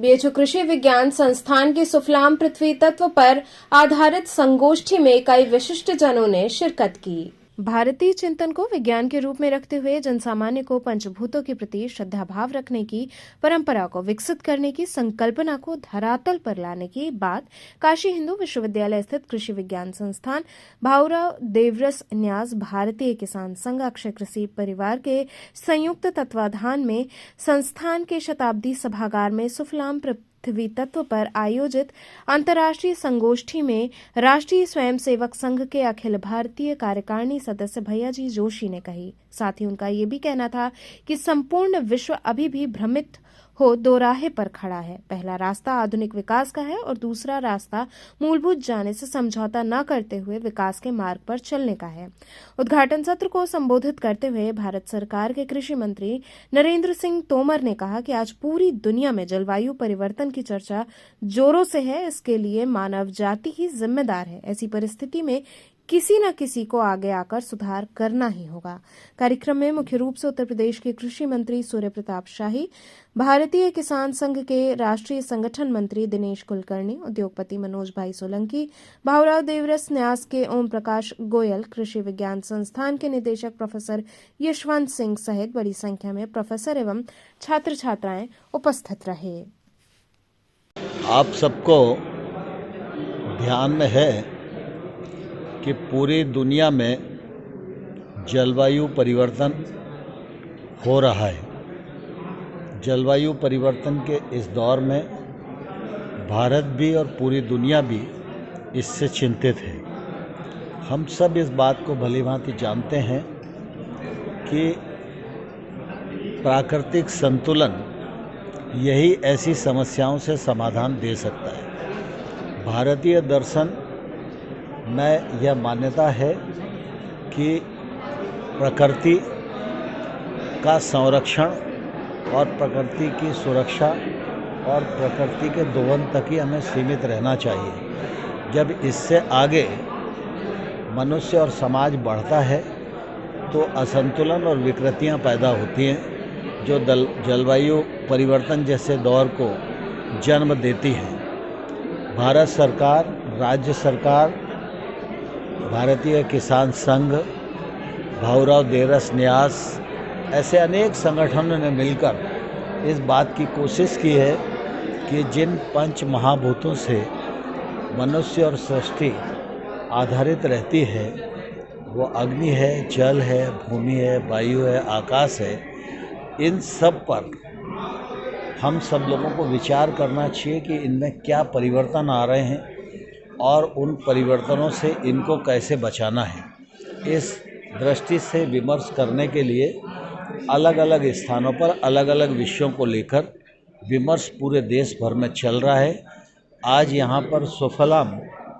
BHU कृषि विज्ञान संस्थान के सुफलाम पृथ्वी तत्व पर आधारित संगोष्ठी में कई विशिष्ट जनों ने शिरकत की। भारतीय चिंतन को विज्ञान के रूप में रखते हुए जनसामान्य को पंचभूतों के प्रति श्रद्धा भाव रखने की परंपरा को विकसित करने की संकल्पना को धरातल पर लाने की बात काशी हिंदू विश्वविद्यालय स्थित कृषि विज्ञान संस्थान, भाऊराव देवरस न्यास भारतीय किसान संघ अक्षय कृषि परिवार के संयुक्त तत्वाधान में संस्थान के शताब्दी सभागार में सुफलाम पृथ्वी तत्व पर आयोजित अंतर्राष्ट्रीय संगोष्ठी में राष्ट्रीय स्वयंसेवक संघ के अखिल भारतीय कार्यकारिणी सदस्य भैयाजी जोशी ने कही। साथ ही उनका ये भी कहना था कि संपूर्ण विश्व अभी भी भ्रमित हो दो राहे पर खड़ा है। पहला रास्ता आधुनिक विकास का है और दूसरा रास्ता मूलभूत जाने से समझौता न करते हुए विकास के मार्ग पर चलने का है। उद्घाटन सत्र को संबोधित करते हुए भारत सरकार के कृषि मंत्री नरेंद्र सिंह तोमर ने कहा कि आज पूरी दुनिया में जलवायु परिवर्तन की चर्चा जोरों से है। इसके लिए मानव जाति ही जिम्मेदार है। ऐसी परिस्थिति में किसी न किसी को आगे आकर सुधार करना ही होगा। कार्यक्रम में मुख्य रूप से उत्तर प्रदेश के कृषि मंत्री सूर्य प्रताप शाही, भारतीय किसान संघ के राष्ट्रीय संगठन मंत्री दिनेश कुलकर्णी, उद्योगपति मनोज भाई सोलंकी, भाऊराव देवरस न्यास के ओम प्रकाश गोयल, कृषि विज्ञान संस्थान के निदेशक प्रोफेसर यशवंत सिंह सहित बड़ी संख्या में प्रोफेसर एवं छात्र छात्राएं उपस्थित रहे। आप सबको ध्यान में है कि पूरी दुनिया में जलवायु परिवर्तन हो रहा है। जलवायु परिवर्तन के इस दौर में भारत भी और पूरी दुनिया भी इससे चिंतित है। हम सब इस बात को भलीभांति जानते हैं कि प्राकृतिक संतुलन यही ऐसी समस्याओं से समाधान दे सकता है। भारतीय दर्शन में यह मान्यता है कि प्रकृति का संरक्षण और प्रकृति की सुरक्षा और प्रकृति के दोहन तक ही हमें सीमित रहना चाहिए। जब इससे आगे मनुष्य और समाज बढ़ता है तो असंतुलन और विकृतियां पैदा होती हैं जो जलवायु परिवर्तन जैसे दौर को जन्म देती हैं। भारत सरकार, राज्य सरकार, भारतीय किसान संघ, भाऊराव देवरस न्यास ऐसे अनेक संगठनों ने मिलकर इस बात की कोशिश की है कि जिन पंच महाभूतों से मनुष्य और सृष्टि आधारित रहती है, वो अग्नि है, जल है, भूमि है, वायु है, आकाश है, इन सब पर हम सब लोगों को विचार करना चाहिए कि इनमें क्या परिवर्तन आ रहे हैं और उन परिवर्तनों से इनको कैसे बचाना है। इस दृष्टि से विमर्श करने के लिए अलग अलग स्थानों पर अलग अलग विषयों को लेकर विमर्श पूरे देश भर में चल रहा है। आज यहाँ पर सुफलाम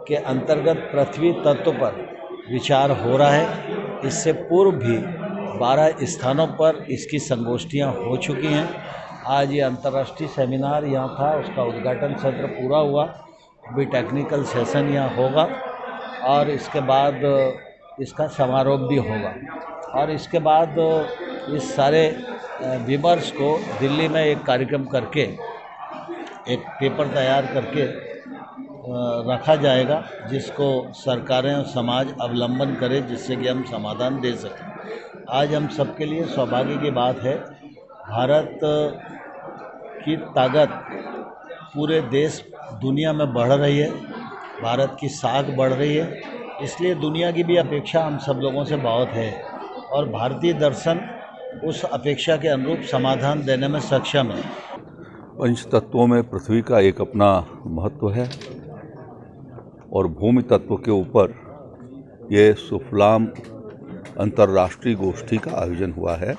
के अंतर्गत पृथ्वी तत्व पर विचार हो रहा है। इससे पूर्व भी 12 स्थानों पर इसकी संगोष्ठियाँ हो चुकी हैं। आज ये अंतर्राष्ट्रीय सेमिनार यहाँ था, उसका उद्घाटन सत्र पूरा हुआ। भी टेक्निकल सेशन यहाँ होगा और इसके बाद इसका समारोह भी होगा और इसके बाद इस सारे विमर्श को दिल्ली में एक कार्यक्रम करके एक पेपर तैयार करके रखा जाएगा जिसको सरकारें और समाज अवलंबन करे, जिससे कि हम समाधान दे सकें। आज हम सबके लिए सौभाग्य की बात है, भारत की ताकत पूरे देश दुनिया में बढ़ रही है, भारत की साख बढ़ रही है, इसलिए दुनिया की भी अपेक्षा हम सब लोगों से बहुत है और भारतीय दर्शन उस अपेक्षा के अनुरूप समाधान देने में सक्षम है। पंच तत्वों में पृथ्वी का एक अपना महत्व है और भूमि तत्व के ऊपर ये सुफलाम अंतर्राष्ट्रीय गोष्ठी का आयोजन हुआ है,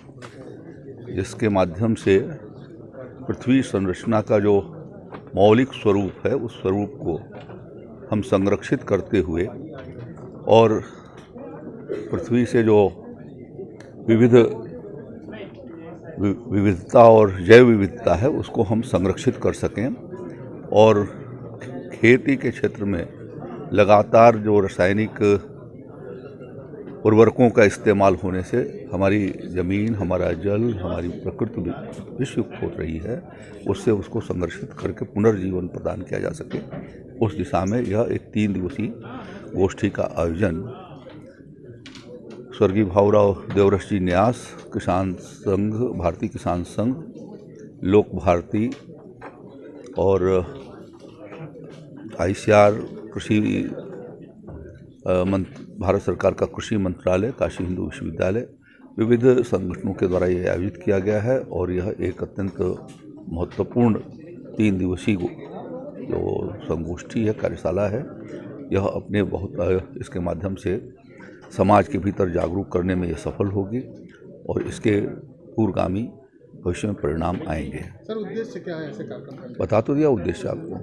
जिसके माध्यम से पृथ्वी संरचना का जो मौलिक स्वरूप है उस स्वरूप को हम संरक्षित करते हुए और पृथ्वी से जो विविधता और जैव विविधता है उसको हम संरक्षित कर सकें और खेती के क्षेत्र में लगातार जो रासायनिक उर्वरकों का इस्तेमाल होने से हमारी ज़मीन, हमारा जल, हमारी प्रकृति भी विषयुक्त हो रही है। उससे उसको संरक्षित करके पुनर्जीवन प्रदान किया जा सके, उस दिशा में यह एक 3 दिवसीय गोष्ठी का आयोजन स्वर्गीय भाऊराव देवरस जी न्यास, किसान संघ, भारतीय किसान संघ, लोक भारती और ICR कृषि भारत सरकार का कृषि मंत्रालय, काशी हिंदू विश्वविद्यालय, विविध संगठनों के द्वारा यह आयोजित किया गया है। और यह एक अत्यंत महत्वपूर्ण 3 दिवसीय जो संगोष्ठी है, कार्यशाला है, यह अपने इसके माध्यम से समाज के भीतर जागरूक करने में यह सफल होगी और इसके दूरगामी भविष्य में परिणाम आएंगे। सर, उद्देश्य क्या है ऐसे कार्यक्रम का? बता तो दिया उद्देश्य आपको।